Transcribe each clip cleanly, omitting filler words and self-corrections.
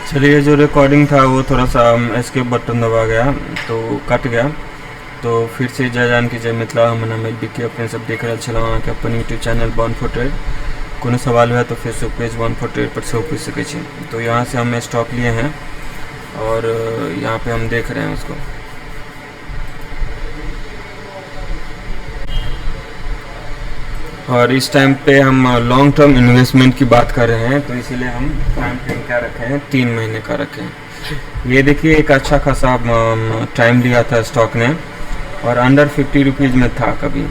चलिए, जो रिकॉर्डिंग था वो थोड़ा सा एस्केप बटन दबा गया तो कट गया। तो फिर से जय जान की जय मिथिला। हमर नाम बिक्की, अपने सब देख रहल छलहुँ अहाँके अपन YouTube channel Born for Trade. कोनो सवाल हुआ तो Facebook page Born for Trade पर से पूछ सके छी। तो यहाँ से हम स्टॉक लिए हैं और यहाँ पे हम देख रहे हैं उसको। और इस टाइम पे हम लॉन्ग टर्म इन्वेस्टमेंट की बात कर रहे हैं, तो इसीलिए हम टाइम फ्रेम क्या रखे हैं, 3 महीने का रखे हैं। ये देखिए, एक अच्छा खासा टाइम लिया था स्टॉक ने और अंडर 50 रुपीज़ में था। कभी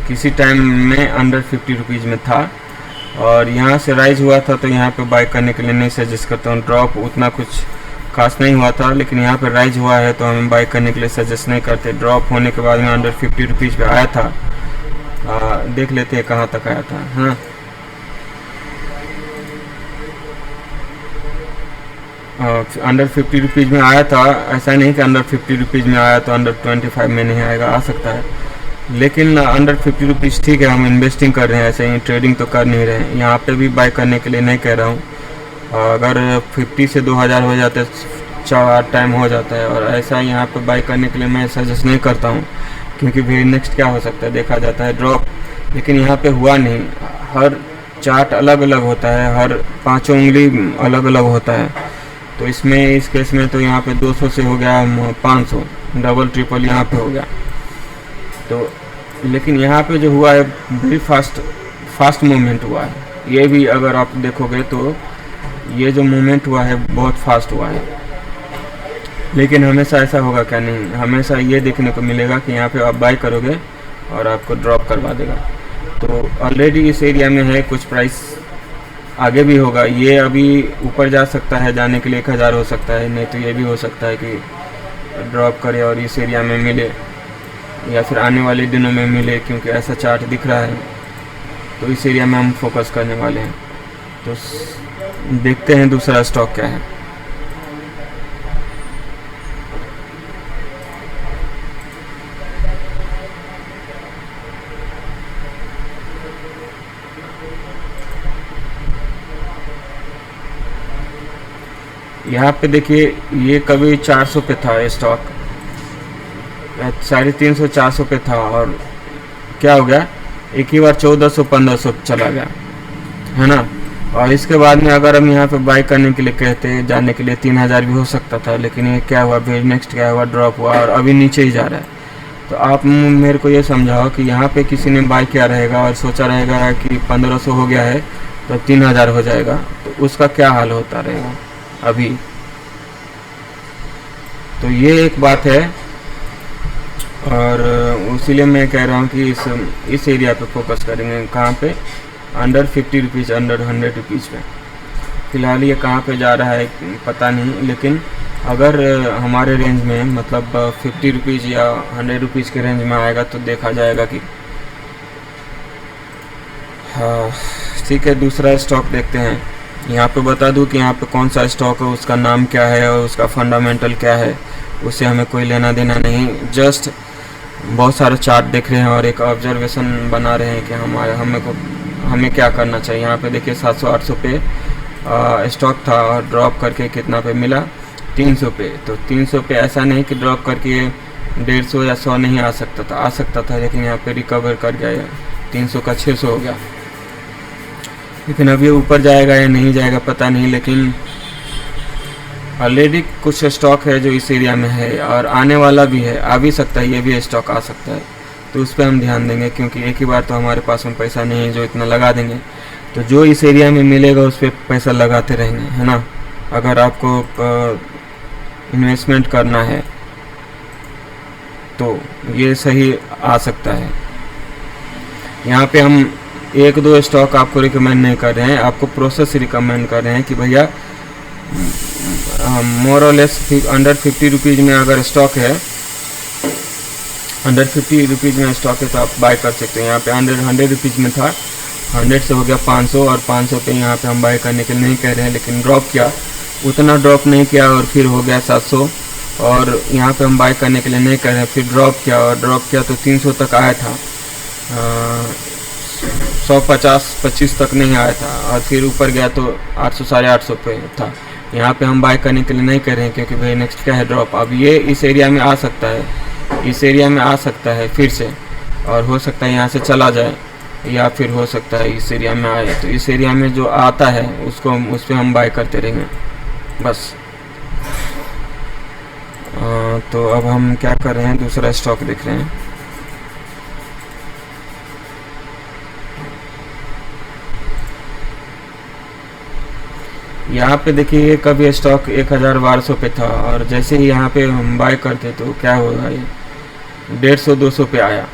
किसी टाइम में अंडर 50 रुपीज़ में था और यहाँ से राइज हुआ था, तो यहाँ पे बाय करने के लिए नहीं सजेस्ट करता हूँ। ड्रॉप उतना कुछ खास नहीं हुआ था, लेकिन यहाँ पे राइज हुआ है तो हमें बाय करने के लिए सजेस्ट नहीं करते। ड्रॉप होने के बाद में अंडर 50 रुपीज़ पे आया था। देख लेते हैं कहाँ तक आया था। हाँ, अंडर 50 रुपीज़ में आया था। ऐसा नहीं कि अंडर 50 रुपीज़ में आया तो अंडर 25 में नहीं आएगा, आ सकता है। लेकिन अंडर 50 रुपीज़ ठीक है, हम इन्वेस्टिंग कर रहे हैं, ऐसे ही ट्रेडिंग तो कर नहीं रहे हैं। यहाँ पे भी बाय करने के लिए नहीं कह रहा हूँ। अगर 50 से 2000 हो जाते 4 टाइम हो जाता है, और ऐसा यहाँ पे बाय करने के लिए मैं सजेस्ट नहीं करता हूँ, क्योंकि फिर नेक्स्ट क्या हो सकता है, देखा जाता है ड्रॉप। लेकिन यहाँ पे हुआ नहीं। हर चार्ट अलग अलग होता है, हर 5 उंगली अलग अलग होता है। तो इसमें इस केस में तो यहाँ पे 200 से हो गया 500, डबल ट्रिपल यहाँ पे हो गया। तो लेकिन यहाँ पे जो हुआ है वेरी फास्ट मूवमेंट हुआ है। ये भी अगर आप देखोगे तो ये जो मूवमेंट हुआ है बहुत फास्ट हुआ है। लेकिन हमेशा ऐसा होगा क्या? नहीं, हमेशा ये देखने को मिलेगा कि यहाँ पे आप बाय करोगे और आपको ड्रॉप करवा देगा। तो ऑलरेडी इस एरिया में है, कुछ प्राइस आगे भी होगा। ये अभी ऊपर जा सकता है, जाने के लिए 1000 हो सकता है, नहीं तो ये भी हो सकता है कि ड्रॉप करे और इस एरिया में मिले, या फिर आने वाले दिनों में मिले, क्योंकि ऐसा चार्ट दिख रहा है। तो इस एरिया में हम फोकस करने वाले हैं। तो देखते हैं दूसरा स्टॉक क्या है। यहाँ पे देखिए, ये कभी 400 पे था ये स्टॉक, 350 400 पे था, और क्या हो गया, एक ही बार 1400 1500 चला गया, है ना। और इसके बाद में अगर हम यहाँ पे बाय करने के लिए कहते, जाने के लिए 3000 भी हो सकता था। लेकिन ये क्या हुआ, फिर नेक्स्ट क्या हुआ, ड्रॉप हुआ और अभी नीचे ही जा रहा है। तो आप मेरे को ये समझाओ कि यहाँ पे किसी ने बाय किया रहेगा और सोचा रहेगा कि 1500 हो गया है तो 3000 हो जाएगा, तो उसका क्या हाल होता रहेगा अभी। तो ये एक बात है, और इसीलिए मैं कह रहा हूँ कि इस एरिया पे फोकस करेंगे। कहाँ पे? अंडर 50 रुपीज़, अंडर 100 रुपीज़ पे। फिलहाल ये कहाँ पे जा रहा है पता नहीं, लेकिन अगर हमारे रेंज में, मतलब 50 रुपीज़ या 100 रुपीज़ के रेंज में आएगा तो देखा जाएगा कि हाँ ठीक है। दूसरा स्टॉक देखते हैं। यहाँ पे बता दूँ कि यहाँ पे कौन सा स्टॉक है, उसका नाम क्या है और उसका फंडामेंटल क्या है, उससे हमें कोई लेना देना नहीं। जस्ट बहुत सारे चार्ट देख रहे हैं और एक ऑब्जर्वेशन बना रहे हैं कि हमें क्या करना चाहिए। यहाँ पे देखिए 700-800 पे स्टॉक था और ड्रॉप करके कितना पे मिला, 300 पे। तो 300 पे ऐसा नहीं कि ड्रॉप करके 150 या 100 नहीं आ सकता था, लेकिन यहाँ पे रिकवर कर गया, 300 का 600 हो गया। लेकिन अब ये ऊपर जाएगा या नहीं जाएगा पता नहीं। लेकिन ऑलरेडी कुछ स्टॉक है जो इस एरिया में है और आने वाला भी है, आ भी सकता है, ये भी स्टॉक आ सकता है। तो उस पर हम ध्यान देंगे, क्योंकि एक ही बार तो हमारे पास में पैसा नहीं है जो इतना लगा देंगे। तो जो इस एरिया में मिलेगा उस पर पैसा लगाते रहेंगे, है ना। अगर आपको इन्वेस्टमेंट करना है तो ये सही आ सकता है। यहाँ पे हम 1-2 स्टॉक आपको रिकमेंड नहीं कर रहे हैं, आपको प्रोसेस रिकमेंड कर रहे हैं कि भैया मोर और लेस अंडर 50 रुपीज़ में अगर स्टॉक है, अंडर 50 रुपीज़ में स्टॉक है तो आप बाय कर सकते हैं। यहाँ पे अंडर 100 रुपीज़ में था, 100 से हो गया 500, और 500 पे यहाँ पे हम बाय करने के लिए नहीं कह रहे हैं। लेकिन ड्रॉप किया, उतना ड्रॉप नहीं किया और फिर हो गया 700, और यहाँ पे हम बाय करने के लिए नहीं कह रहे हैं। फिर ड्रॉप किया तो 300 तक आया था, 150-25 तक नहीं आया था, और फिर ऊपर गया तो 800 850 पे था। यहाँ पे हम बाय करने के लिए नहीं कर रहे हैं, क्योंकि भाई नेक्स्ट क्या है ड्रॉप। अब ये इस एरिया में आ सकता है, इस एरिया में आ सकता है फिर से, और हो सकता है यहाँ से चला जाए, या फिर हो सकता है इस एरिया में आए। तो इस एरिया में जो आता है उसको उस पर हम बाय करते रहेंगे बस। तो अब हम क्या कर रहे हैं, दूसरा स्टॉक देख रहे हैं। यहाँ पे देखिए ये कभी स्टॉक 1200 पे था, और जैसे ही यहाँ पे हम बाय करते तो क्या होगा, ये 150-200 पे आया।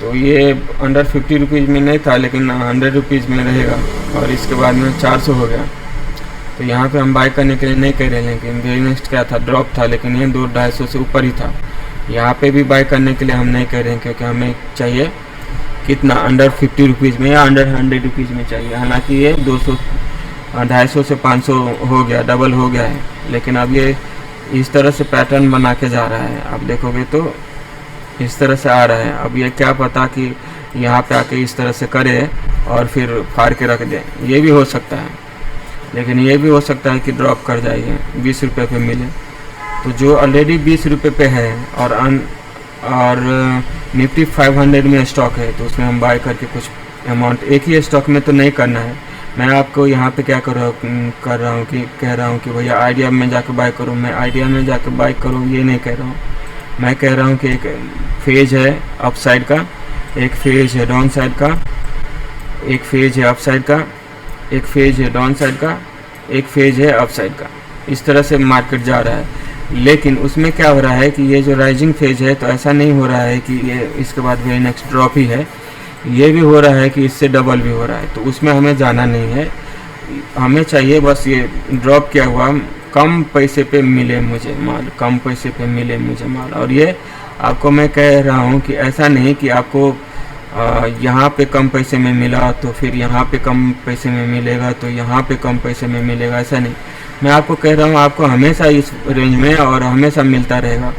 तो ये अंडर 50 रुपीज़ में नहीं था, लेकिन 100 रुपीज़ में रहेगा, और इसके बाद में 400 हो गया। तो यहाँ पे हम बाय करने के लिए नहीं कह रहे, लेकिन वेरी नेक्स्ट क्या था, ड्रॉप था, लेकिन ये 200-250 से ऊपर ही था। यहाँ पे भी बाय करने के लिए हम नहीं कह रहे हैं, क्योंकि हमें चाहिए कितना, अंडर 50 रुपीज़ में या अंडर 100 रुपीज़ में चाहिए। हालांकि ये 250 से 500 हो गया, डबल हो गया है, लेकिन अब ये इस तरह से पैटर्न बना के जा रहा है। आप देखोगे तो इस तरह से आ रहा है। अब ये क्या पता कि यहाँ पे आके इस तरह से करे और फिर फाड़ के रख दे, ये भी हो सकता है। लेकिन ये भी हो सकता है कि ड्रॉप कर जाइए, 20 रुपये पे मिले। तो जो ऑलरेडी 20 रुपये पे है और निफ्टी 500 में स्टॉक है, तो उसमें हम बाय करके कुछ अमाउंट, एक ही स्टॉक में तो नहीं करना है। मैं आपको यहाँ पे क्या कर रहा हूँ कि कह रहा हूँ कि भैया आइडिया में जाकर बाय करूँ, मैं आइडिया में जाकर बाय करूँ ये नहीं कह रहा हूँ। मैं कह रहा हूँ कि एक फेज है अप साइड का, एक फेज है डाउन साइड का, एक फेज है अप साइड का, एक फेज है डाउन साइड का, एक फेज है अप साइड का। इस तरह से मार्केट जा रहा है। लेकिन उसमें क्या हो रहा है कि ये जो राइजिंग फेज है, तो ऐसा नहीं हो रहा है कि ये इसके बाद वेरी नेक्स्ट ड्रॉप ही है, ये भी हो रहा है कि इससे डबल भी हो रहा है। तो उसमें हमें जाना नहीं है, हमें चाहिए बस ये ड्रॉप किया हुआ कम पैसे पे मिले मुझे माल, कम पैसे पे मिले मुझे माल। और ये आपको मैं कह रहा हूँ कि ऐसा नहीं कि आपको यहाँ पे कम पैसे में मिला तो फिर यहाँ पे कम पैसे में मिलेगा, तो यहाँ पे कम पैसे में मिलेगा, ऐसा नहीं। मैं आपको कह रहा हूँ आपको हमेशा इस रेंज में और हमेशा मिलता रहेगा।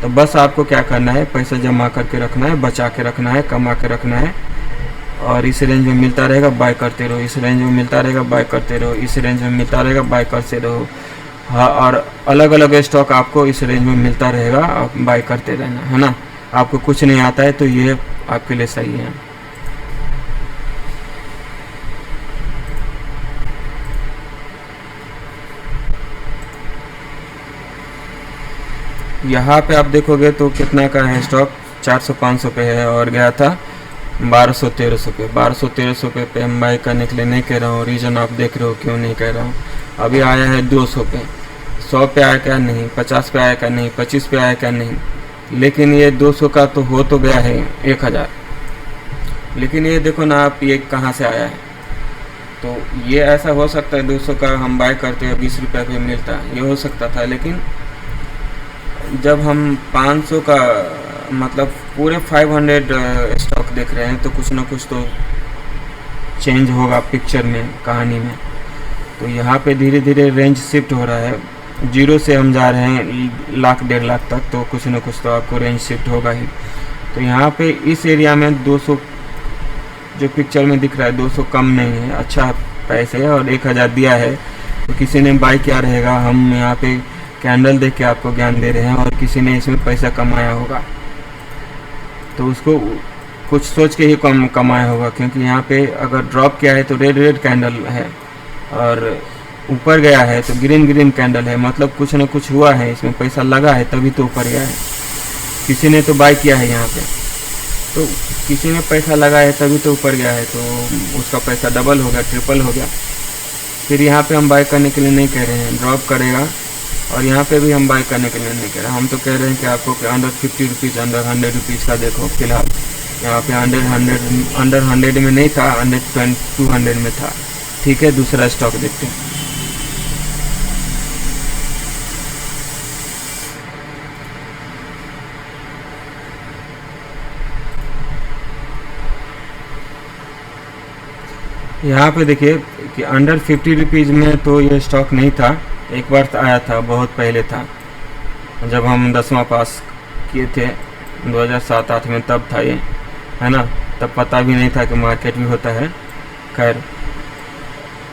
तो बस आपको क्या करना है, पैसा जमा करके रखना है, बचा के रखना है, कमा के रखना है, और इस रेंज में मिलता रहेगा बाय करते रहो, इस रेंज में मिलता रहेगा बाय करते रहो, इस रेंज में मिलता रहेगा बाय करते रहो। हाँ, और अलग अलग स्टॉक आपको इस रेंज में मिलता रहेगा, आप बाय करते रहना है ना। आपको कुछ नहीं आता है तो ये आपके लिए सही है। यहाँ पे आप देखोगे तो कितना का है स्टॉक, 400-500 पे है, और गया था 1200-1300 पे। 1200-1300 पे हम बाय करने के लिए नहीं कह रहा हूँ। रीज़न आप देख रहे हो क्यों नहीं कह रहा हूँ। अभी आया है 200 पे, 100 पे आया क्या नहीं, 50 पे आया क्या नहीं, 25 पे आया क्या नहीं। लेकिन ये 200 का तो हो तो गया है 1000। लेकिन ये देखो ना आप, ये कहाँ से आया है। तो ये ऐसा हो सकता है 200 का हम बाय करते हैं 20 रुपये पे मिलता है, ये हो सकता था। लेकिन जब हम 500 का मतलब पूरे 500 स्टॉक देख रहे हैं, तो कुछ ना कुछ तो चेंज होगा पिक्चर में, कहानी में। तो यहाँ पे धीरे धीरे रेंज शिफ्ट हो रहा है, 0 से हम जा रहे हैं लाख 1.5 लाख तक, तो कुछ ना कुछ तो आपको रेंज शिफ्ट होगा ही। तो यहाँ पे इस एरिया में 200 जो पिक्चर में दिख रहा है, 200 कम नहीं है, अच्छा पैसे है, और 1000 दिया है तो किसी ने बाय किया रहेगा। हम यहाँ पे कैंडल देख के आपको ज्ञान दे रहे हैं, और किसी ने इसमें पैसा कमाया होगा तो उसको कुछ सोच के ही कमाया होगा। क्योंकि यहाँ पे अगर ड्रॉप किया है तो रेड कैंडल है, और ऊपर गया है तो ग्रीन कैंडल है, मतलब कुछ ना कुछ हुआ है, इसमें पैसा लगा है तभी तो ऊपर गया है। किसी ने तो बाय किया है यहाँ पे, तो किसी ने पैसा लगा है तभी तो ऊपर गया है, तो उसका पैसा डबल हो गया, ट्रिपल हो गया। फिर यहाँ पे हम बाय करने के लिए नहीं कह रहे हैं, ड्रॉप करेगा, और यहाँ पे भी हम बाय करने के लिए नहीं कह रहे। हम तो कह रहे हैं कि आपको अंडर 50 रुपीज़, अंडर 100 रुपीज़ का देखो। फिलहाल यहाँ पे अंडर 100 में नहीं था, अंडर 200 में था। ठीक है, दूसरा स्टॉक देखते हैं। यहाँ पे देखिए कि अंडर 50 रुपीज़ में तो ये स्टॉक नहीं था। एक बार आया था, बहुत पहले था, जब हम 10वां पास किए थे 2007-8 में, तब था ये, है ना। तब पता भी नहीं था कि मार्केट भी होता है। खैर,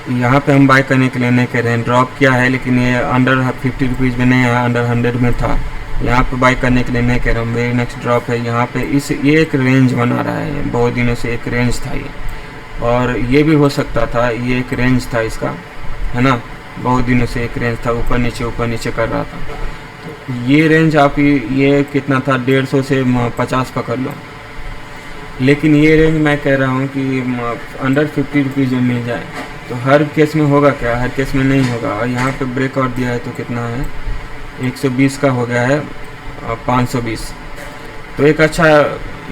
यहाँ पे हम बाय करने के लिए नहीं कर रहे हैं, ड्रॉप किया है लेकिन ये अंडर 50 रुपीज़ में नहीं है, अंडर 100 में था। यहाँ पे बाय करने के लिए नहीं कह रहा हूँ, वेरी नेक्स्ट ड्रॉप है। यहाँ पे ये एक रेंज बना रहा है, बहुत दिनों से एक रेंज था ये, और ये भी हो सकता था, ये एक रेंज था इसका, है ना, बहुत दिनों से एक रेंज था, ऊपर नीचे कर रहा था। तो ये रेंज आप ये कितना था, 150 से 50 पकड़ लो, लेकिन ये रेंज मैं कह रहा हूँ कि अंडर 50 रुपीज़ में मिल जाए तो हर केस में होगा क्या, हर केस में नहीं होगा। और यहाँ पे ब्रेकआउट दिया है तो कितना है, 120 का हो गया है, 520, तो एक अच्छा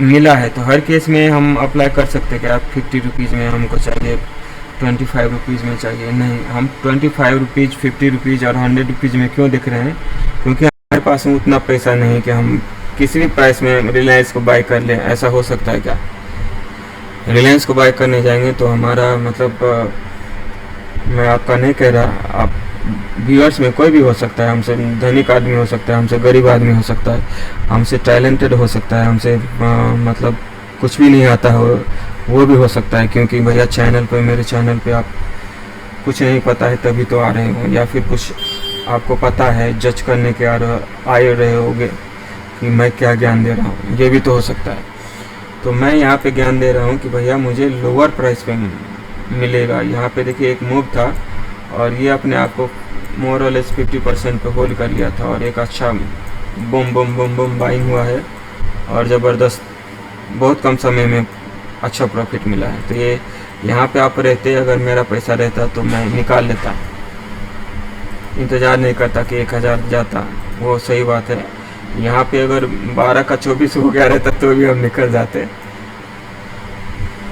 मिला है। तो हर केस में हम अप्लाई कर सकते हैं कि आप 50 रुपीज़ में हमको चाहिए, 25 रुपीज़ में चाहिए, नहीं, हम 25 रुपीज़, 50 रुपीज़ और 100 रुपीज़ में क्यों दिख रहे हैं, क्योंकि हमारे पास में उतना पैसा नहीं कि हम किसी भी प्राइस में रिलायंस को बाय कर लें। ऐसा हो सकता है क्या? रिलायंस को बाय करने जाएंगे तो हमारा मतलब मैं आपका नहीं कह रहा, आप व्यूअर्स में कोई भी हो सकता है, हमसे धनिक आदमी हो सकता है, हमसे गरीब आदमी हो सकता है, हमसे टैलेंटेड हो सकता है, हमसे मतलब कुछ भी नहीं आता हो, वो भी हो सकता है। क्योंकि भैया चैनल पे, मेरे चैनल पे आप कुछ नहीं पता है तभी तो आ रहे हो, या फिर कुछ आपको पता है, जज करने के आए रहे होगे कि मैं क्या ज्ञान दे रहा हूँ, ये भी तो हो सकता है। तो मैं यहाँ पे ज्ञान दे रहा हूँ कि भैया मुझे लोअर प्राइस पे मिलेगा। यहाँ पे देखिए एक मूव था और ये अपने आप को मोर और लेस 50% पे होल्ड कर लिया था और एक अच्छा boom boom boom boom buying हुआ है और ज़बरदस्त बहुत कम समय में अच्छा प्रॉफिट मिला है। तो ये यहाँ पे आप रहते, अगर मेरा पैसा रहता तो मैं निकाल लेता, इंतज़ार नहीं करता कि 1000 जाता, वो सही बात है। यहाँ पे अगर 12 का 24 हो गया रहता तो भी हम निकल जाते,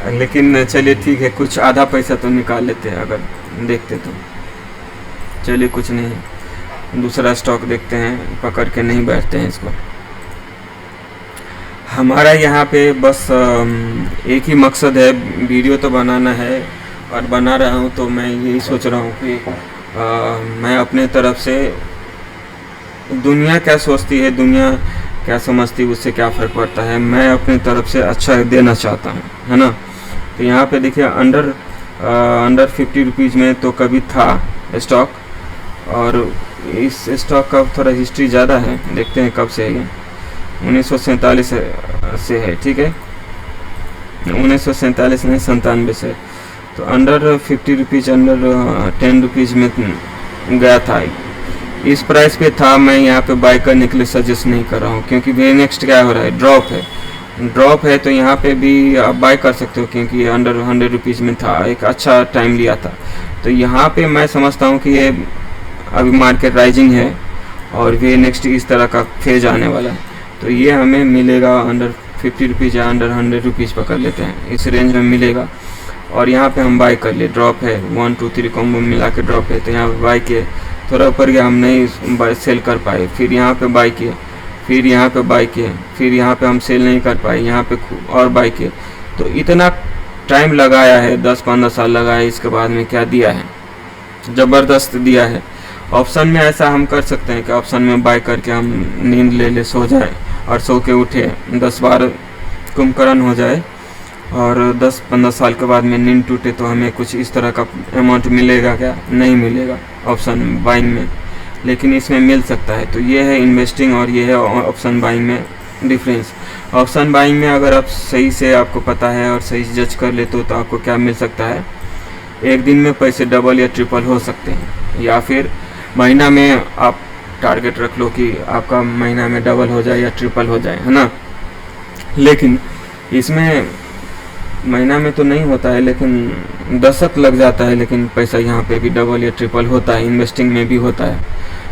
लेकिन चलिए ठीक है, कुछ आधा पैसा तो निकाल लेते हैं अगर देखते तो। चलिए कुछ नहीं, दूसरा स्टॉक देखते हैं, पकड़ के नहीं बैठते हैं इसको। हमारा यहाँ पे बस एक ही मकसद है, वीडियो तो बनाना है और बना रहा हूँ। तो मैं यही सोच रहा हूँ कि मैं अपने तरफ से, दुनिया क्या सोचती है, दुनिया क्या समझती है, उससे क्या फ़र्क पड़ता है, मैं अपनी तरफ से अच्छा देना चाहता हूँ, है ना। तो यहाँ पे देखिए अंडर 50 रुपीज़ में तो कभी था स्टॉक, और इस स्टॉक का थोड़ा हिस्ट्री ज़्यादा है, देखते हैं कब से है ये, 1947 से है, ठीक है, 1947 नहीं 97 से। तो अंडर 50 रुपीज़, अंडर 10 रुपीज़ में गया था, इस प्राइस पे था। मैं यहाँ पे बाय करने के लिए सजेस्ट नहीं कर रहा हूँ, क्योंकि वेरी नेक्स्ट क्या हो रहा है, ड्रॉप है। तो यहाँ पे भी आप बाय कर सकते हो, क्योंकि ये अंडर 100 रुपीज़ में था, एक अच्छा टाइम लिया था। तो यहाँ पे मैं समझता हूँ कि ये अभी मार्केट राइजिंग है और वेरी नेक्स्ट इस तरह का फेज आने वाला है। तो ये हमें मिलेगा अंडर 50 रुपीज़ या अंडर 100 रुपीज़ पकड़ लेते हैं, इस रेंज में मिलेगा। और यहाँ पे हम बाय कर लिए, ड्रॉप है, 1 2 3 कॉम्बो मिला के ड्रॉप है। तो यहाँ पे बाय किए, थोड़ा ऊपर गया, हम नहीं सेल कर पाए, फिर यहाँ पे बाय किए, फिर यहाँ पे बाय किए, फिर यहाँ पे हम सेल नहीं कर पाए, यहाँ पे और बाय किए। तो इतना टाइम लगाया है, 10-15 साल लगाया है, इसके बाद में क्या दिया है, ज़बरदस्त दिया है। ऑप्शन में ऐसा हम कर सकते हैं कि ऑप्शन में बाय करके हम नींद ले सो जाए और सो के उठे, 10 बार कुंभकर्ण हो जाए और 10-15 साल के बाद में नींद टूटे तो हमें कुछ इस तरह का अमाउंट मिलेगा क्या? नहीं मिलेगा ऑप्शन बाइंग में, लेकिन इसमें मिल सकता है। तो ये है इन्वेस्टिंग और ये है ऑप्शन बाइंग में डिफरेंस। ऑप्शन बाइंग में अगर आप सही से आपको पता है और सही से जज कर लेते हो तो आपको क्या मिल सकता है, एक दिन में पैसे डबल या ट्रिपल हो सकते हैं, या फिर महीना में आप टारगेट रख लो कि आपका महीना में डबल हो जाए या ट्रिपल हो जाए, है ना। लेकिन इसमें महीना में तो नहीं होता है, लेकिन दशक लग जाता है, लेकिन पैसा यहाँ पे भी डबल या ट्रिपल होता है, इन्वेस्टिंग में भी होता है।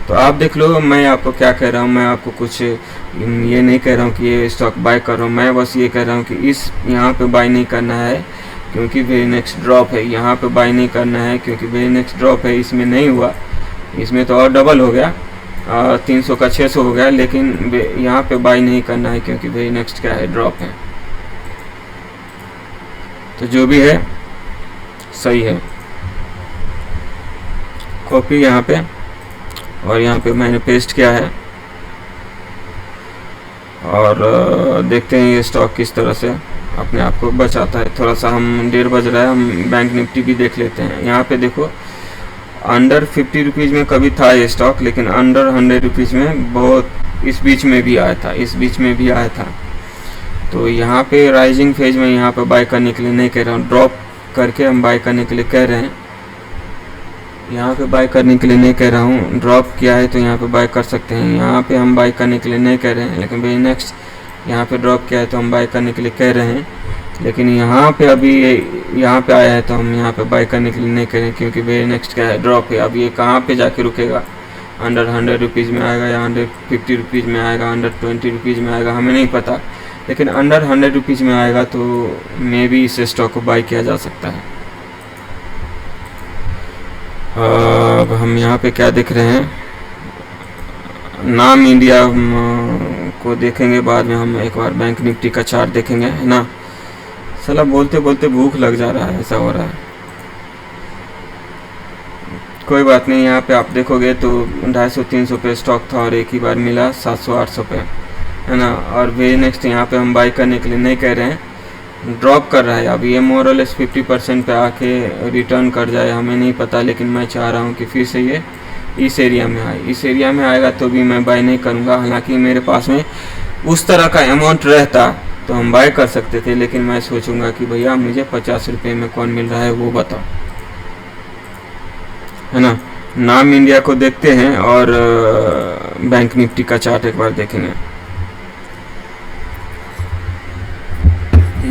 तो आप देख लो, मैं आपको क्या कह रहा हूँ, मैं आपको कुछ ये नहीं कह रहा हूँ कि ये स्टॉक बाय कर रहा हूँ, मैं बस ये कह रहा हूँ कि इस यहाँ पे बाय नहीं करना है क्योंकि वेरी नेक्स्ट ड्रॉप है, यहाँ पे बाय नहीं करना है क्योंकि वेरी नेक्स्ट ड्रॉप है, इसमें नहीं हुआ, इसमें तो और डबल हो गया, 300 का 600 हो गया, लेकिन यहाँ पे बाय नहीं करना है क्योंकि वेरी नेक्स्ट क्या है, ड्रॉप है। तो जो भी है सही है, कॉपी यहाँ पे और यहाँ पे मैंने पेस्ट किया है, और देखते हैं ये स्टॉक किस तरह से अपने आप को बचाता है। थोड़ा सा हम 1:30 बज रहा है, हम बैंक निफ्टी भी देख लेते हैं। यहाँ पे देखो अंडर 50 रुपीज़ में कभी था ये स्टॉक, लेकिन अंडर 100 रुपीज़ में बहुत इस बीच में भी आया था, तो यहाँ पे राइजिंग फेज में यहाँ पे बाय करने के लिए नहीं कह रहा हूँ, ड्रॉप करके हम बाय करने के लिए कह रहे हैं। यहाँ पे बाय करने के लिए नहीं कह रहा हूँ, ड्रॉप किया है तो यहाँ पे बाय कर सकते हैं। यहाँ पे हम बाय करने के लिए नहीं कह रहे हैं, लेकिन भाई नेक्स्ट यहाँ पे ड्रॉप किया है तो हम बाय करने के लिए कह रहे हैं। लेकिन यहाँ पे अभी यहाँ पे आया है तो हम यहाँ पे बाय करने के लिए नहीं कह रहे हैं, क्योंकि भाई नेक्स्ट क्या है, ड्रॉप है। अब ये कहाँ पे जाके रुकेगा, अंडर 100 रुपीज़ में आएगा या अंडर 50 रुपीज़ में आएगा, अंडर 20 रुपीज़ में आएगा, हमें नहीं पता। लेकिन अंडर 100 रुपीज़ में आएगा तो मे भी इस स्टॉक को बाय किया जा सकता है। अब हम यहाँ पे क्या देख रहे हैं, नाम इंडिया को देखेंगे, बाद में हम एक बार बैंक निफ्टी का चार्ट देखेंगे, है ना। साला बोलते बोलते भूख लग जा रहा है, ऐसा हो रहा है। कोई बात नहीं, यहाँ पे आप देखोगे तो 250-300 पे स्टॉक था और एक ही बार मिला 700-800 पे, है ना। और वे नेक्स्ट यहाँ पे हम बाई करने के लिए नहीं कह रहे हैं, ड्रॉप कर रहा है। अब ये मोरलेस 50% पे आके रिटर्न कर जाए हमें नहीं पता, लेकिन मैं चाह रहा हूँ कि फिर से ये इस एरिया में आए। इस एरिया में आएगा तो भी मैं बाय नहीं करूँगा। हालांकि मेरे पास में उस तरह का अमाउंट रहता तो हम बाय कर सकते थे, लेकिन मैं सोचूंगा कि भैया मुझे 50 रुपये में कौन मिल रहा है वो बताओ, है ना। नाम इंडिया को देखते हैं और बैंक निफ्टी का चार्ट एक बार देखेंगे।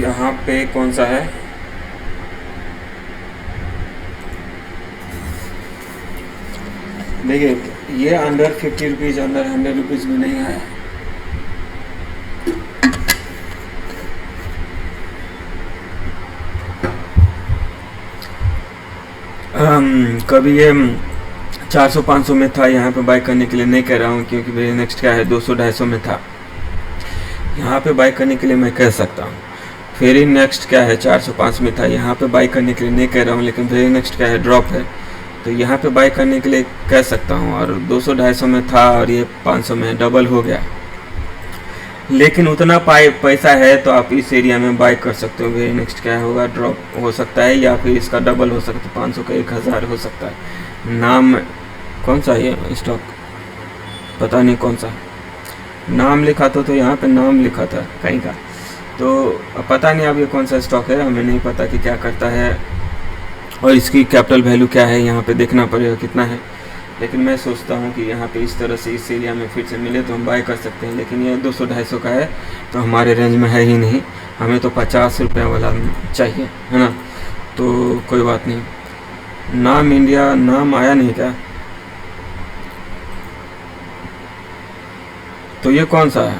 यहाँ पे कौन सा है, देखिए ये अंडर 50 रुपीज़, अंडर 100 रुपीज़ में नहीं आया। कभी ये 400-500 में था, यहाँ पे बाय करने के लिए नहीं कह रहा हूँ, क्योंकि मेरे नेक्स्ट क्या है 200-250 में था, यहाँ पे बाय करने के लिए मैं कह सकता हूँ। फिर नेक्स्ट क्या है 405 में था, यहाँ पे बाय करने के लिए नहीं कह रहा हूँ, लेकिन फिर नेक्स्ट क्या है ड्रॉप है, तो यहाँ पे बाय करने के लिए कह सकता हूँ। और 200-250 में था और ये 500 में डबल हो गया, लेकिन उतना पैसा है तो आप इस एरिया में बाय कर सकते हो। फिर नेक्स्ट क्या होगा, ड्रॉप हो सकता है या फिर इसका डबल हो सकता है, 500 का 1000 हो सकता है। नाम कौन सा है स्टॉक, पता नहीं कौन सा नाम लिखा था, तो यहाँ पे नाम लिखा था कहीं का, तो पता नहीं अब ये कौन सा स्टॉक है, हमें नहीं पता कि क्या करता है और इसकी कैपिटल वैल्यू क्या है, यहाँ पे देखना पड़ेगा कितना है। लेकिन मैं सोचता हूँ कि यहाँ पे इस तरह से इस एरिया में फिर से मिले तो हम बाय कर सकते हैं, लेकिन ये 200-250 का है तो हमारे रेंज में है ही नहीं, हमें तो 50 रुपये वाला चाहिए, है ना। तो कोई बात नहीं। नाम इंडिया, नाम आया नहीं क्या, तो ये कौन सा है,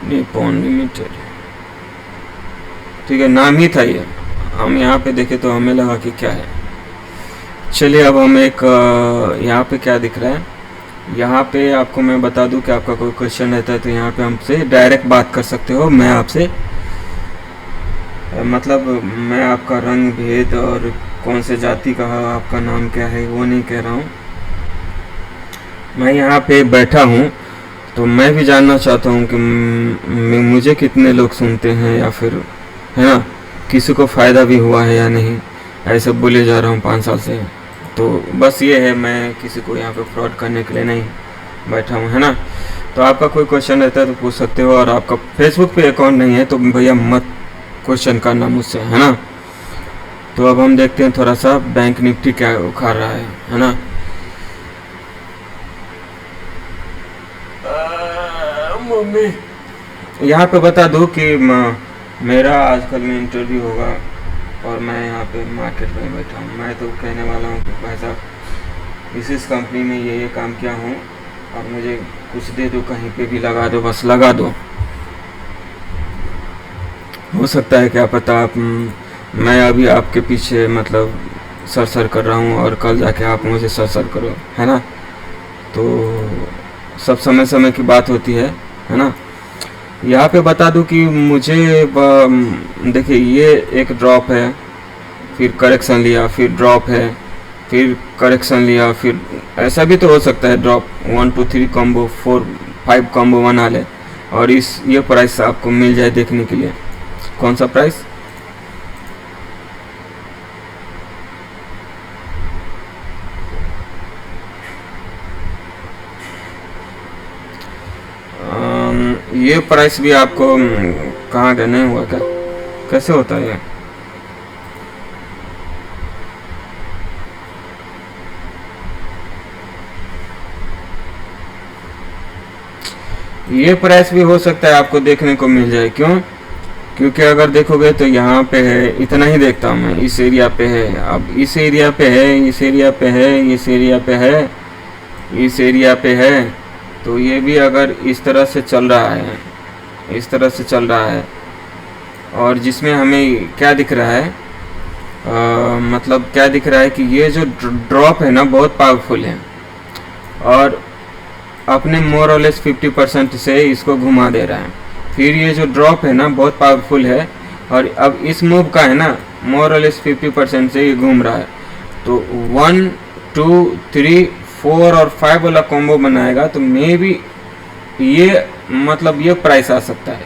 निप्पॉन लिमिटेड, ठीक है, नाम ही था ये। हम यहाँ पे देखे तो हमें लगा कि क्या है। चलिए अब हम एक यहाँ पे क्या दिख रहा है, यहाँ पे आपको मैं बता दूं कि आपका कोई क्वेश्चन रहता है तो यहाँ पे हमसे डायरेक्ट बात कर सकते हो। मैं आपसे मतलब मैं आपका रंग भेद और कौन से जाति का आपका नाम क्या है वो नहीं कह रहा हूँ। मैं यहाँ पे बैठा हूँ तो मैं भी जानना चाहता हूँ कि मुझे कितने लोग सुनते हैं, या फिर है ना किसी को फ़ायदा भी हुआ है या नहीं, ऐसे बोले जा रहा हूँ 5 साल से। तो बस ये है, मैं किसी को यहाँ पे फ्रॉड करने के लिए नहीं बैठा हूँ, है ना। तो आपका कोई क्वेश्चन रहता है तो पूछ सकते हो, और आपका फेसबुक पे अकाउंट नहीं है तो भैया मत क्वेश्चन करना मुझसे, है ना। तो अब हम देखते हैं थोड़ा सा बैंक निफ्टी क्या उखाड़ रहा है ना। मम्मी यहाँ पे बता दूँ कि मेरा आजकल में इंटरव्यू होगा और मैं यहाँ पे मार्केट में बैठा हूँ। मैं तो कहने वाला हूँ कि भाई साहब इस कंपनी में ये काम किया हूँ और मुझे कुछ दे दो, कहीं पे भी लगा दो, बस लगा दो। हो सकता है क्या पता आप मैं अभी आपके पीछे मतलब सर कर रहा हूँ और कल जाके आप मुझे सर करो, है ना। तो सब समय समय की बात होती है ना। यहाँ पे बता दूं कि मुझे देखिए ये एक ड्रॉप है, फिर करेक्शन लिया, फिर ड्रॉप है, फिर करेक्शन लिया, फिर ऐसा भी तो हो सकता है ड्रॉप 1 2 3 कॉम्बो 4 5 कॉम्बो बना ले और ये प्राइस आपको मिल जाए देखने के लिए। कौन सा प्राइस? ये प्राइस भी आपको कहाँ का नहीं हुआ क्या? कैसे होता है ये प्राइस भी हो सकता है आपको देखने को मिल जाए। क्यों? क्योंकि अगर देखोगे तो यहाँ पे है, इतना ही देखता हूँ मैं, इस एरिया पे है, अब इस एरिया पे है, इस एरिया पे है, इस एरिया पे है, इस एरिया पे है, तो ये भी अगर इस तरह से चल रहा है, इस तरह से चल रहा है, और जिसमें हमें क्या दिख रहा है, मतलब क्या दिख रहा है कि ये जो ड्रॉप है ना बहुत पावरफुल है, और अपने मोर और लेस 50% से इसको घुमा दे रहा है। फिर ये जो ड्रॉप है ना बहुत पावरफुल है, और अब इस मूव का है ना मोर और लेस 50% से ये घूम रहा है, तो 1 2 3 4 और 5 वाला कॉम्बो बनाएगा, तो मे बी ये मतलब ये प्राइस आ सकता है,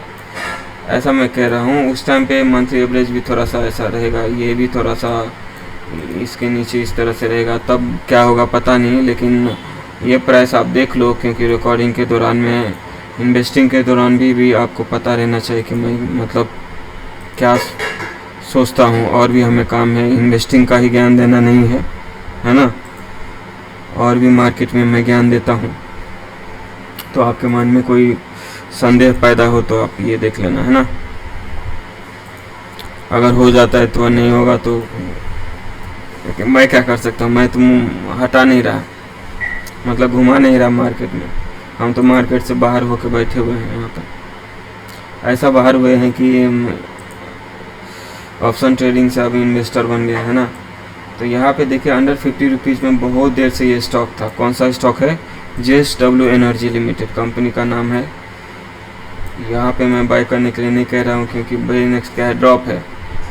ऐसा मैं कह रहा हूँ। उस टाइम पे मंथली एवरेज भी थोड़ा सा ऐसा रहेगा, ये भी थोड़ा सा इसके नीचे इस तरह से रहेगा, तब क्या होगा पता नहीं, लेकिन ये प्राइस आप देख लो, क्योंकि रिकॉर्डिंग के दौरान में, इन्वेस्टिंग के दौरान भी आपको पता रहना चाहिए कि मैं मतलब क्या सोचता हूँ, और भी हमें काम है, इन्वेस्टिंग का ही ज्ञान देना नहीं है ना, और भी मार्केट में मैं ज्ञान देता हूँ। तो आपके मन में कोई संदेह पैदा हो तो आप ये देख लेना, है ना। अगर हो जाता है तो, नहीं होगा तो मैं क्या कर सकता हूँ, मैं तो हटा नहीं रहा, मतलब घुमा नहीं रहा मार्केट में। हम तो मार्केट से बाहर होकर बैठे हुए हैं यहाँ पर, ऐसा बाहर हुए हैं कि ऑप्शन ट्रेडिंग से अभी इन्वेस्टर बन गए, है ना। तो यहाँ पे देखिए अंडर 50 रुपीज़ में बहुत देर से ये स्टॉक था। कौन सा स्टॉक है? JSW एनर्जी लिमिटेड कंपनी का नाम है। यहाँ पे मैं बाय करने के लिए नहीं कह रहा हूँ, क्योंकि वेरी नेक्स्ट क्या है, ड्रॉप है।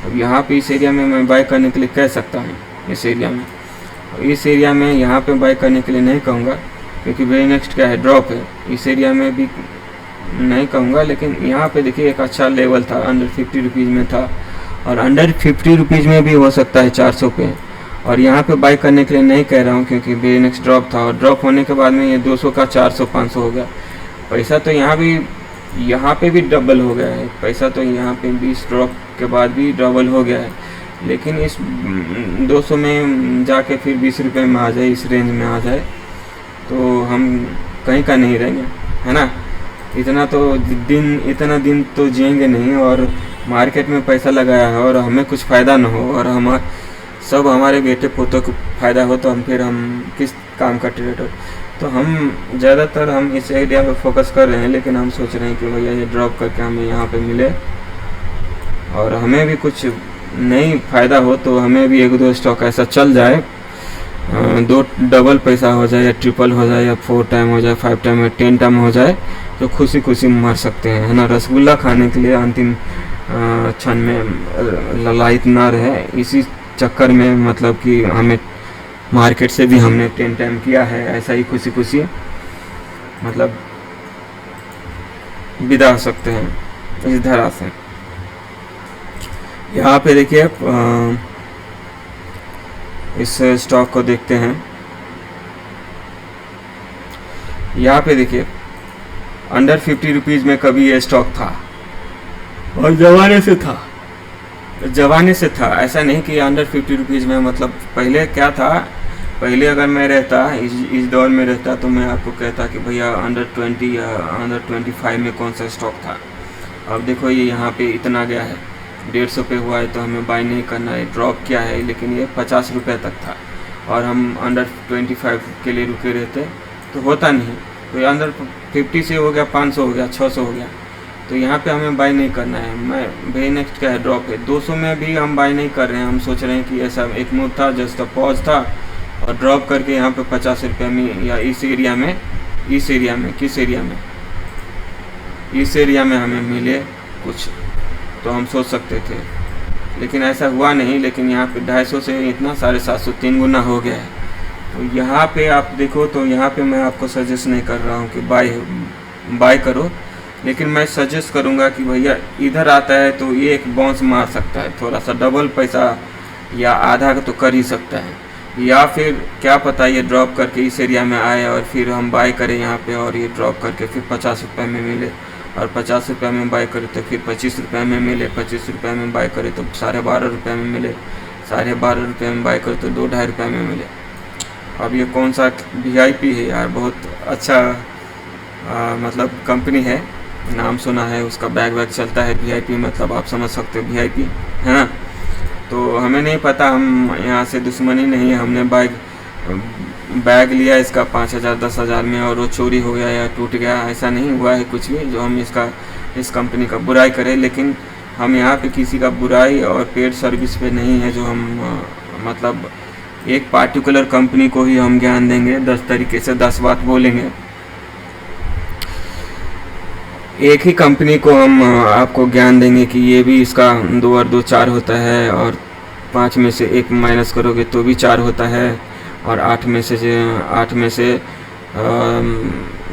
अब यहाँ पे इस एरिया में मैं बाय करने के लिए कह सकता हूँ, इस एरिया में। इस एरिया में यहाँ पे बाय करने के लिए नहीं कहूँगा, क्योंकि वेरी नेक्स्ट क्या है, ड्रॉप है। इस एरिया में भी नहीं कहूँगा, लेकिन यहाँ पे देखिए एक अच्छा लेवल था, अंडर 50 रुपीज़ में था, और अंडर 50 रुपीज़ में भी हो सकता है 400 पे। और यहाँ पे बाय करने के लिए नहीं कह रहा हूँ, क्योंकि वेरी नेक्स्ट ड्रॉप था, और ड्रॉप होने के बाद में ये 200 का 400 500 हो गया। पैसा तो यहाँ पे भी डबल हो गया है, पैसा तो यहाँ पे 20 ड्रॉप के बाद भी डबल हो गया है, लेकिन इस 200 में जाके फिर 20 रुपये में आ जाए, इस रेंज में आ जाए, तो हम कहीं का नहीं रहेंगे, है ना। इतना दिन तो जिएंगे नहीं, और मार्केट में पैसा लगाया है और हमें कुछ फ़ायदा ना हो, और हमारे बेटे पोतों को फ़ायदा हो, तो हम किस काम का ट्रेडर। तो हम ज़्यादातर हम इस आइडिया पे फोकस कर रहे हैं, लेकिन हम सोच रहे हैं कि भैया ये ड्रॉप करके हमें यहाँ पे मिले, और हमें भी कुछ नहीं फ़ायदा हो, तो हमें भी 1-2 स्टॉक ऐसा चल जाए, 2 डबल पैसा हो जाए, या ट्रिपल हो जाए, या 4 टाइम हो जाए, 5 टाइम या 10 टाइम हो जाए, तो खुशी मर सकते हैं, है ना। रसगुल्ला खाने के लिए अंतिम क्षण में ललायत ना रहे, इसी चक्कर में मतलब कि हमें मार्केट से भी हमने 10 टाइम किया है, ऐसा ही खुशी मतलब विदा हो सकते हैं इस धरा से। यहाँ पे देखिए इस स्टॉक को देखते हैं। यहाँ पे देखिए अंडर 50 रुपीज़ में कभी ये स्टॉक था, और जमाने से था, ऐसा नहीं कि अंडर 50 रुपीज़ में। मतलब पहले क्या था, पहले अगर मैं रहता इस दौर में रहता, तो मैं आपको कहता कि भैया अंडर 20 या अंडर 25 में कौन सा स्टॉक था। अब देखो ये यहाँ पे इतना गया है, 150 पे हुआ है, तो हमें बाय नहीं करना है, ड्रॉप किया है, लेकिन ये 50 रुपये तक था, और हम अंडर 25 के लिए रुके रहते तो होता नहीं। तो अंडर 50 से हो गया, 500 हो गया, 600 हो गया, तो यहाँ पे हमें बाय नहीं करना है। मैं वेरी नेक्स्ट क्या है, ड्रॉप है, 200 में भी हम बाय नहीं कर रहे हैं। हम सोच रहे हैं कि ऐसा एक मूव था, जस्ट पॉज था, और ड्रॉप करके यहाँ पे 50 रुपये में, या इस एरिया में इस एरिया में हमें मिले कुछ, तो हम सोच सकते थे, लेकिन ऐसा हुआ नहीं। लेकिन यहाँ पे 250 से इतना 750 3 गुना हो गया है। तो यहाँ पे आप देखो, तो यहाँ पे मैं आपको सजेस्ट नहीं कर रहा हूँ कि बाय करो, लेकिन मैं सजेस्ट करूंगा कि भैया इधर आता है तो ये एक बाउंस मार सकता है, थोड़ा सा डबल पैसा या आधा तो कर ही सकता है, या फिर क्या पता ये ड्रॉप करके इस एरिया में आए और फिर हम बाय करें यहाँ पे और ये ड्रॉप करके फिर 50 रुपये में मिले, और 50 रुपये में बाय करें तो फिर 25 रुपये में मिले, 25 रुपये में बाय करें तो 12.5 रुपये में मिले, 12.5 रुपये में बाय करें तो 2-2.5 रुपये में मिले। अब ये कौन सा VIP है यार, बहुत अच्छा मतलब कंपनी है, नाम सुना है उसका, बैग वैग चलता है VIP, मतलब आप समझ सकते हो VIP है ना। तो हमें नहीं पता, हम यहाँ से दुश्मनी नहीं है, हमने बैग लिया इसका 5,000 10,000 में और वो चोरी हो गया या टूट गया, ऐसा नहीं हुआ है कुछ भी जो हम इस कंपनी का बुराई करें। लेकिन हम यहाँ पे किसी का बुराई और पेड सर्विस पे नहीं है, जो हम मतलब एक पार्टिकुलर कंपनी को ही हम ज्ञान देंगे, 10 तरीके से 10 बात बोलेंगे, एक ही कंपनी को हम आपको ज्ञान देंगे कि ये भी इसका 2 और 2 4 होता है, और 5 में से 1 माइनस करोगे तो भी 4 होता है, और 8 में से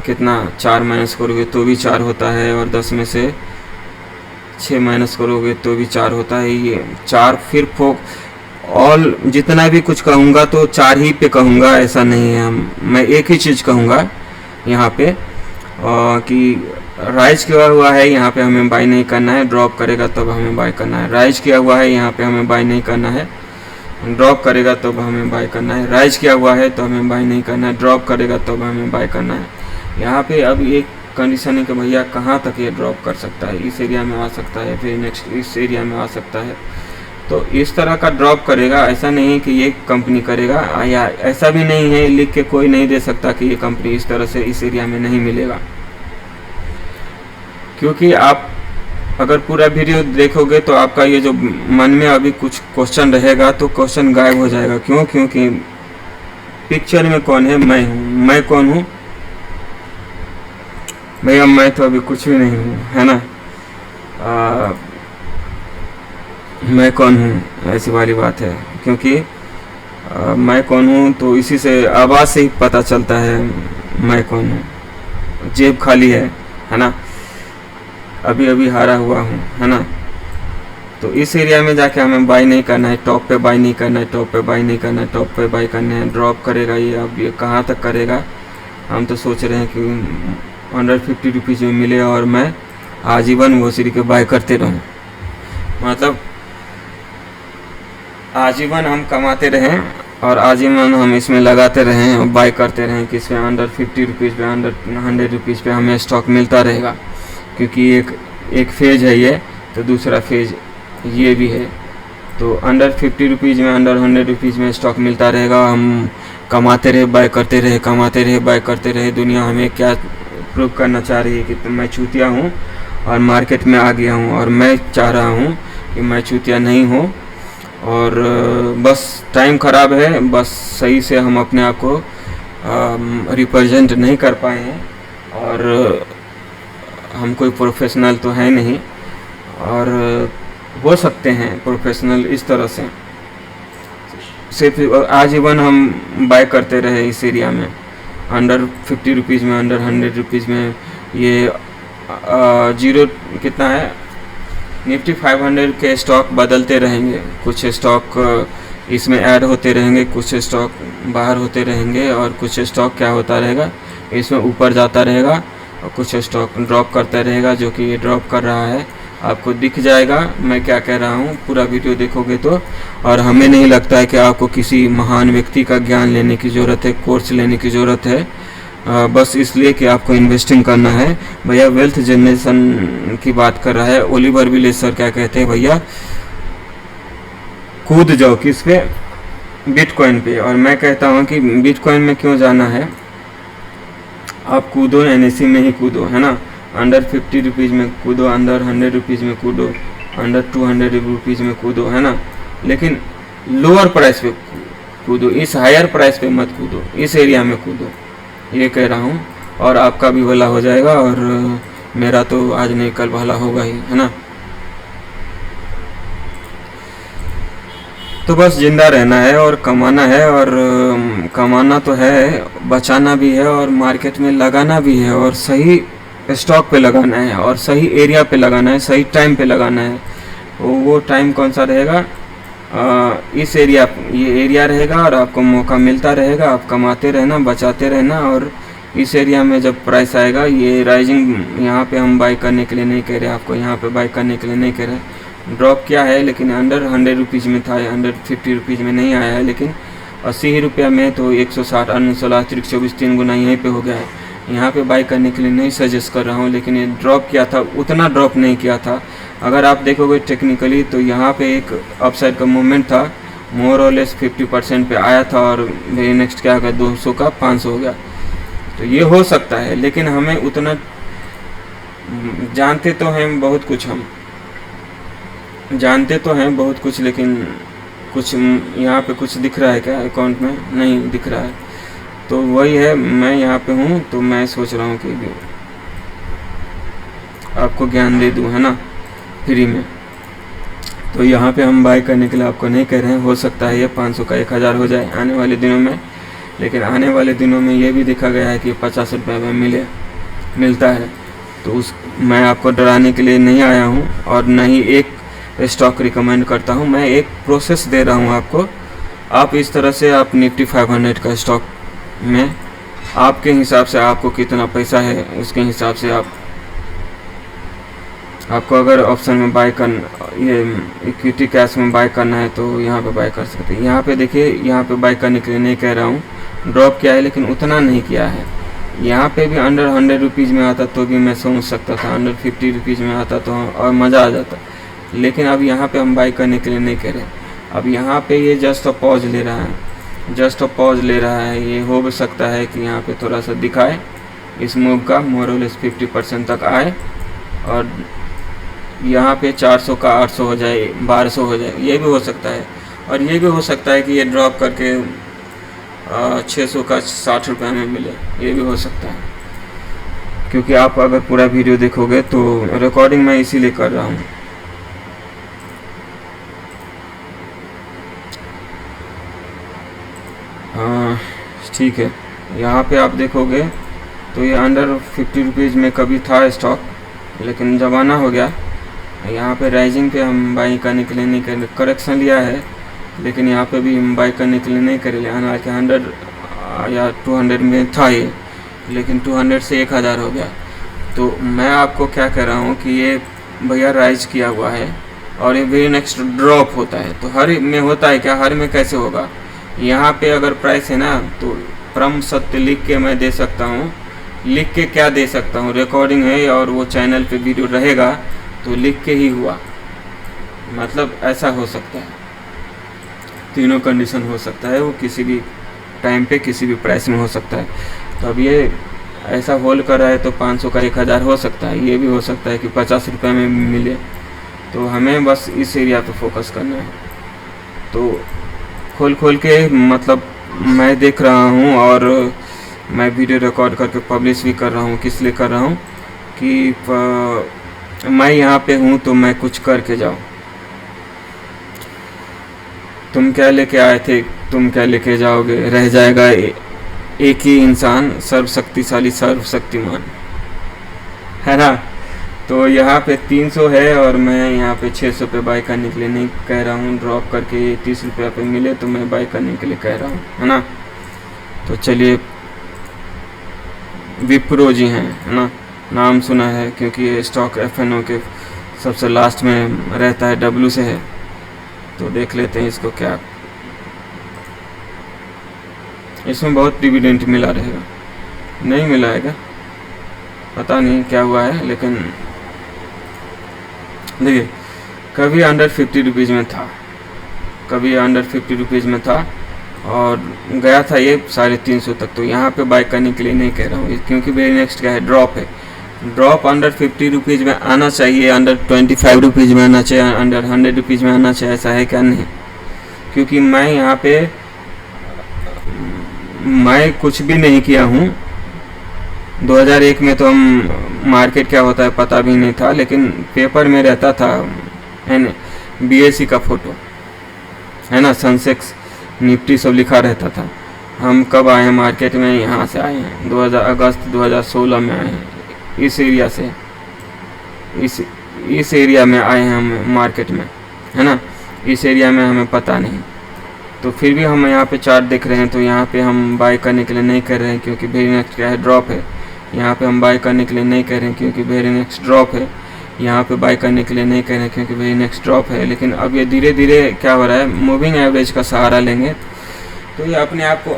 कितना 4 माइनस करोगे तो भी 4 होता है, और 10 में से 6 माइनस करोगे तो भी 4 होता है। ये 4 फिर ऑल जितना भी कुछ कहूँगा तो 4 ही पे कहूँगा, ऐसा नहीं है। मैं एक ही चीज़ कहूँगा यहाँ पे कि राइज किया हुआ है यहाँ पे हमें बाय नहीं करना है, ड्रॉप करेगा तब हमें बाय करना है। राइज किया हुआ है यहाँ पे हमें बाय नहीं करना है, ड्रॉप करेगा तब हमें बाय करना है। राइज किया हुआ है तो हमें बाय नहीं करना है, ड्रॉप करेगा तब हमें बाय करना है। यहाँ पे अब एक कंडीशन है कि भैया कहाँ तक ये ड्रॉप कर सकता है, इस एरिया में आ सकता है, फिर नेक्स्ट इस एरिया में आ सकता है। तो इस तरह का ड्रॉप करेगा, ऐसा नहीं है कि ये कंपनी करेगा, या ऐसा भी नहीं है लिख के कोई नहीं दे सकता कि ये कंपनी इस तरह से इस एरिया में नहीं मिलेगा। क्योंकि आप अगर पूरा वीडियो देखोगे तो आपका ये जो मन में अभी कुछ क्वेश्चन रहेगा तो क्वेश्चन गायब हो जाएगा। क्यों? क्योंकि पिक्चर में कौन है? मैं हूँ। मैं कौन हूँ भैया? मैं तो अभी कुछ भी नहीं हूँ, है ना। मैं कौन हूँ, ऐसी वाली बात है। क्योंकि मैं कौन हूँ तो इसी से, आवाज़ से ही पता चलता है मैं कौन हूँ। जेब खाली है ना, अभी अभी हारा हुआ हूँ, है ना। तो इस एरिया में जाके हमें बाय नहीं करना है, टॉप पे बाय नहीं करना है, टॉप पे बाय नहीं करना है, टॉप पे बाय करना है। ड्रॉप करेगा ये, अब ये कहाँ तक करेगा? हम तो सोच रहे हैं कि 150 रुपीज़ में मिले और मैं आजीवन ग्रोसरी के बाय करते रहूँ, मतलब आजीवन हम कमाते रहें और आजीवन हम इसमें लगाते रहें और बाय करते रहें कि इसमें अंडर 50 रुपीज़ पे, अंडर 100 रुपीज़ पे हमें स्टॉक मिलता रहेगा। क्योंकि एक फेज है ये, तो दूसरा फेज ये भी है। तो अंडर 50 रुपीज़ में, अंडर 100 रुपीज़ में स्टॉक मिलता रहेगा, हम कमाते रहे, बाय करते रहे, कमाते रहे, बाय करते रहे। दुनिया हमें क्या प्रूव करना चाह रही है कि तो मैं चूतिया हूँ और मार्केट में आ गया हूँ, और मैं चाह रहा हूँ कि मैं चूतिया नहीं हूँ, और बस टाइम ख़राब है, बस सही से हम अपने आप को रिप्रेजेंट नहीं कर पाए हैं, और हम कोई प्रोफेशनल तो है नहीं, और हो सकते हैं प्रोफेशनल इस तरह से। सिर्फ आजीवन हम बाय करते रहे इस एरिया में, अंडर 50 रुपीज़ में, अंडर 100 रुपीज़ में। ये जीरो कितना है, निफ्टी 500 के स्टॉक बदलते रहेंगे, कुछ स्टॉक इसमें ऐड होते रहेंगे, कुछ स्टॉक बाहर होते रहेंगे, और कुछ स्टॉक क्या होता रहेगा, इसमें ऊपर जाता रहेगा, और कुछ स्टॉक ड्रॉप करता रहेगा, जो कि ये ड्रॉप कर रहा है। आपको दिख जाएगा मैं क्या कह रहा हूँ, पूरा वीडियो देखोगे तो। और हमें नहीं लगता है कि आपको किसी महान व्यक्ति का ज्ञान लेने की ज़रूरत है, कोर्स लेने की ज़रूरत है, बस इसलिए कि आपको इन्वेस्टिंग करना है। भैया वेल्थ जनरेशन की बात कर रहा है ओलिवर विलेज सर, क्या कहते हैं भैया, कूद जाओ किस पे, बिटकॉइन पे। और मैं कहता हूँ कि बिटकॉइन में क्यों जाना है, आप कूदो NSE में ही कूदो, है ना। अंडर 50 रुपीज़ में कूदो, अंडर 100 रुपीज़ में कूदो, अंडर 200 रुपीज़ में कूदो, है ना। लेकिन लोअर प्राइस पे कूदो, इस हायर प्राइस पे मत कूदो, इस एरिया में कूदो, ये कह रहा हूँ। और आपका भी भला हो जाएगा, और मेरा तो आज नहीं कल भला होगा ही, है ना। तो बस जिंदा रहना है और कमाना है, और कमाना तो है, बचाना भी है, और मार्केट में लगाना भी है, और सही स्टॉक पे लगाना है और सही एरिया पे लगाना है, सही टाइम पे लगाना है। वो टाइम कौन सा रहेगा? इस एरिया, ये एरिया रहेगा और आपको मौका मिलता रहेगा, आप कमाते रहना, बचाते रहना। और इस एरिया में जब प्राइस आएगा, ये राइजिंग यहाँ पे हम बाई करने के लिए नहीं कह रहे, आपको यहाँ पे बाई करने के लिए नहीं कह रहे। ड्रॉप क्या है, लेकिन अंडर 100 रुपीज़ में था, अंडर 50 रुपीज़ में नहीं आया है, लेकिन 80 ही रुपया में तो 160 16 24 3 गुना यहीं पे हो गया है। यहाँ पे बाई करने के लिए नहीं सजेस्ट कर रहा हूँ, लेकिन ये ड्रॉप किया था, उतना ड्रॉप नहीं किया था। अगर आप देखोगे टेक्निकली तो यहाँ पे एक अपसाइड का मूवमेंट था, मोर और लेस 50% पे आया था और वेरी नेक्स्ट क्या होगा, 200 का 500 हो गया। तो ये हो सकता है, लेकिन हमें उतना जानते तो हैं बहुत कुछ, हम जानते तो हैं बहुत कुछ, लेकिन कुछ यहाँ पे कुछ दिख रहा है क्या अकाउंट में? नहीं दिख रहा है। तो वही है, मैं यहाँ पे हूँ तो मैं सोच रहा हूँ कि आपको ज्ञान दे दूँ, है ना, फ्री में। तो यहाँ पे हम बाय करने के लिए आपको नहीं कह रहे हैं। हो सकता है ये 500 का 1000 हो जाए आने वाले दिनों में, लेकिन आने वाले दिनों में ये भी देखा गया है कि 50 रुपये में मिलता है। तो मैं आपको डराने के लिए नहीं आया हूँ और न ही एक स्टॉक रिकमेंड करता हूँ, मैं एक प्रोसेस दे रहा हूँ आपको। आप इस तरह से आप निफ्टी 500 का स्टॉक में आपके हिसाब से आपको कितना पैसा है उसके हिसाब से आपको अगर ऑप्शन में बाय करना, ये इक्विटी कैश में बाय करना है तो यहाँ पे बाय कर सकते हैं। यहाँ पे देखिए, यहाँ पे बाय करने के लिए नहीं कह रहा हूँ, ड्रॉप किया है लेकिन उतना नहीं किया है। यहाँ पे भी अंडर 100 रुपीज़ में आता तो भी मैं समझ सकता था, अंडर 50 रुपीज़ में आता तो और मज़ा आ जाता, लेकिन अब यहाँ पे हम बाय करने के लिए नहीं कह रहे। अब यहाँ पे ये जस्ट अ पॉज ले रहा है, जस्ट अ पॉज ले रहा है। ये हो भी सकता है कि यहाँ पे थोड़ा सा दिखाए इस मूव का, मोर और लेस 50% तक आए और यहाँ पे 400 का 800 हो जाए, 1200 हो जाए, ये भी हो सकता है। और ये भी हो सकता है कि ये ड्रॉप करके 600 का 60 रुपये में मिले, ये भी हो सकता है। क्योंकि आप अगर पूरा वीडियो देखोगे तो रिकॉर्डिंग मैं इसीलिए कर रहा हूँ। ठीक है, यहाँ पे आप देखोगे तो ये अंडर 50 रुपीज़ में कभी था स्टॉक, लेकिन जमाना हो गया। यहाँ पे राइजिंग पे हम बाई करने के लिए नहीं कर, करेक्शन लिया है लेकिन यहाँ पे भी हम बाई करने के लिए नहीं कर लिया। हालांकि 100 या 200 में था ये, लेकिन 200 से 1000 हो गया। तो मैं आपको क्या कह रहा हूँ कि ये भैया राइज किया हुआ है और ये वेरी नेक्स्ट ड्रॉप होता है। तो हर में होता है क्या, हर में कैसे होगा? यहाँ पे अगर प्राइस है ना तो परम सत्य लिख के मैं दे सकता हूँ। लिख के क्या दे सकता हूँ, रिकॉर्डिंग है और वो चैनल पे वीडियो रहेगा तो लिख के ही हुआ, मतलब ऐसा हो सकता है। तीनों कंडीशन हो सकता है, वो किसी भी टाइम पे किसी भी प्राइस में हो सकता है। तो अब ये ऐसा होल्ड कर रहा है तो 500 का 1000 हो सकता है, ये भी हो सकता है कि 50 रुपये में मिले। तो हमें बस इस एरिया पे फोकस करना है। तो खोल के मतलब मैं देख रहा हूँ और मैं वीडियो रिकॉर्ड करके पब्लिश भी कर रहा हूँ। किस लिए कर रहा हूँ कि मैं यहाँ पे हूँ तो मैं कुछ करके जाऊँ। तुम क्या लेके आए थे, तुम क्या लेके जाओगे, रह जाएगा एक ही इंसान, सर्वशक्तिशाली सर्वशक्तिमान, है ना। तो यहाँ पे 300 है और मैं यहाँ पे 600 पे बाय करने के लिए नहीं कह रहा हूँ। ड्रॉप करके 30 रुपये पे मिले तो मैं बाय करने के लिए कह रहा हूँ, है ना। तो चलिए, विप्रो जी हैं, है ना, नाम सुना है क्योंकि ये स्टॉक FNO के सबसे लास्ट में रहता है, W से है। तो देख लेते हैं इसको क्या, इसमें बहुत डिविडेंड मिला रहेगा, नहीं मिला है क्या पता नहीं क्या हुआ है। लेकिन देखिए, कभी अंडर 50 रुपीज़ में था, कभी अंडर 50 रुपीज़ में था और गया था ये 350 तक। तो यहाँ पे बाय करने के लिए नहीं कह रहा हूँ क्योंकि वेरी नेक्स्ट क्या है, ड्रॉप है। ड्रॉप अंडर 50 रुपीज़ में आना चाहिए, अंडर 25 रुपीज़ में आना चाहिए, अंडर 100 रुपीज़ में आना चाहिए। ऐसा है क्या? नहीं, क्योंकि मैं यहाँ पे मैं कुछ भी नहीं किया हूँ। 2001 में तो हम मार्केट क्या होता है पता भी नहीं था, लेकिन पेपर में रहता था, है ना, BSE का फोटो, है ना, सेंसेक्स निफ्टी सब लिखा रहता था। हम कब आए हैं मार्केट में? यहाँ से आए हैं 2000 अगस्त 2016 में आए हैं, इस एरिया से इस एरिया में आए हैं हम मार्केट में, है ना। इस एरिया में हमें पता नहीं, तो फिर भी हम यहाँ पे चार्ट देख रहे हैं, तो यहाँ पे हम बाय करने के लिए नहीं कर रहे हैं क्योंकि वेरी नेक्स्ट क्या है, ड्रॉप है। यहाँ पे हम बाय करने के लिए नहीं कर रहे हैं क्योंकि वेरी नेक्स्ट ड्रॉप है। यहाँ पे बाय करने के लिए नहीं कर रहे हैं क्योंकि वेरी नेक्स्ट ड्रॉप है। लेकिन अब ये धीरे धीरे क्या हो रहा है, मूविंग एवरेज का सहारा लेंगे तो ये अपने आप को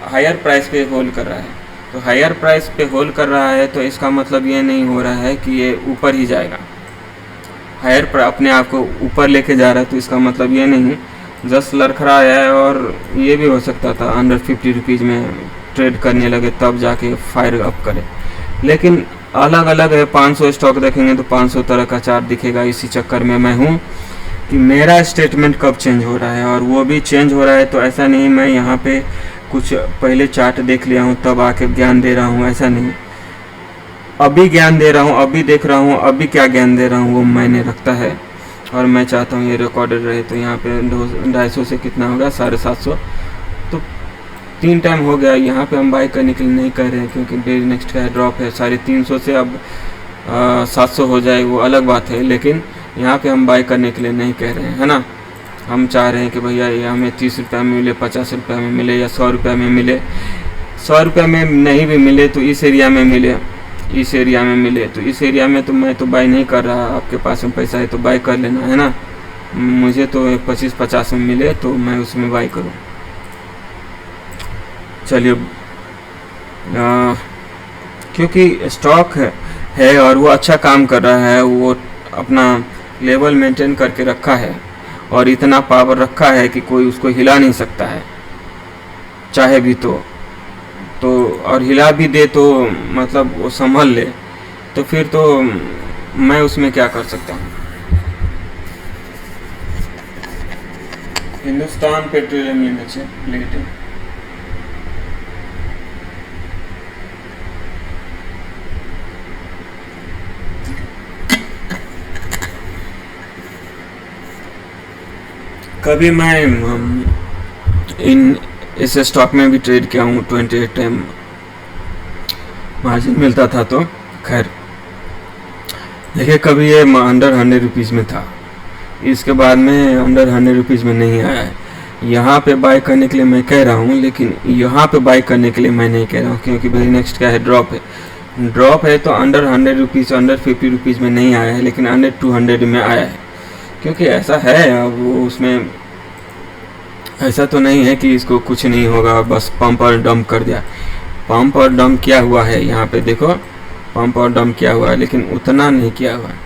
हायर प्राइस पे होल्ड कर रहा है। तो हायर प्राइस पे होल्ड कर रहा है तो इसका मतलब ये नहीं हो रहा है कि ये ऊपर ही जाएगा। हायर पर अपने आप को ऊपर लेके जा रहा है तो इसका मतलब ये नहीं, जस्ट लड़खड़ा है। और ये भी हो सकता था अंडर 50 रुपीज़ में ट्रेड करने लगे तब जाके फायर अप करे। लेकिन अलग अलग है, 500 स्टॉक देखेंगे तो 500 तरह का चार्ट दिखेगा। इसी चक्कर में मैं हूँ कि मेरा स्टेटमेंट कब चेंज हो रहा है, और वो भी चेंज हो रहा है। तो ऐसा नहीं मैं यहाँ पे कुछ पहले चार्ट देख लिया हूँ तब आके ज्ञान दे रहा हूँ, ऐसा नहीं। अभी ज्ञान दे रहा हूँ, अभी देख रहा हूँ, अभी क्या ज्ञान दे रहा हूँ वो मैंने रखता है और मैं चाहता हूँ ये रिकॉर्डेड रहे। तो यहाँ पे 250 से कितना होगा, 750। तो 3 टाइम हो गया। यहाँ पे हम बाई करने के लिए नहीं कर रहे हैं क्योंकि वेरी नेक्स्ट का ड्रॉप है। 350 से अब 700 हो जाए वो अलग बात है, लेकिन यहाँ पे हम बाई करने के लिए नहीं कह रहे हैं, है ना। हम चाह रहे हैं कि भैया ये हमें 30 रुपये में मिले, 50 रुपये में मिले या 100 रुपये में मिले। 100 रुपये में नहीं भी मिले तो इस एरिया में मिले, इस एरिया में मिले। तो इस एरिया में तो मैं तो बाई नहीं कर रहा, आपके पास में पैसा है तो बाई कर लेना, है ना। मुझे तो 25-50 में मिले तो मैं उसमें बाई करूँ। चलिए, क्योंकि स्टॉक है और वो अच्छा काम कर रहा है, वो अपना लेवल मेंटेन करके रखा है और इतना पावर रखा है कि कोई उसको हिला नहीं सकता है चाहे भी। तो और हिला भी दे तो मतलब वो संभल ले, तो फिर तो मैं उसमें क्या कर सकता हूँ। हिंदुस्तान पेट्रोलियम लिमिटेड कभी मैं इस स्टॉक में भी ट्रेड किया हूँ। 28 टाइम मार्जिन मिलता था, तो खैर देखिए कभी ये अंडर 100 रुपीज़ में था, इसके बाद में अंडर 100 रुपीज़ में नहीं आया है। यहाँ पे बाय करने के लिए मैं कह रहा हूँ, लेकिन यहाँ पे बाय करने के लिए मैं नहीं कह रहा हूँ क्योंकि वेरी नेक्स्ट क्या है, ड्रॉप है। तो अंडर 100 रुपीज़, अंडर 50 रुपीज़ में नहीं आया है, लेकिन अंडर 200 में आया है। क्योंकि ऐसा है, अब उसमें ऐसा तो नहीं है कि इसको कुछ नहीं होगा, बस पंप और डंप कर दिया। पंप और डंप किया हुआ है, यहाँ पे देखो पंप और डंप किया हुआ है, लेकिन उतना नहीं किया हुआ है।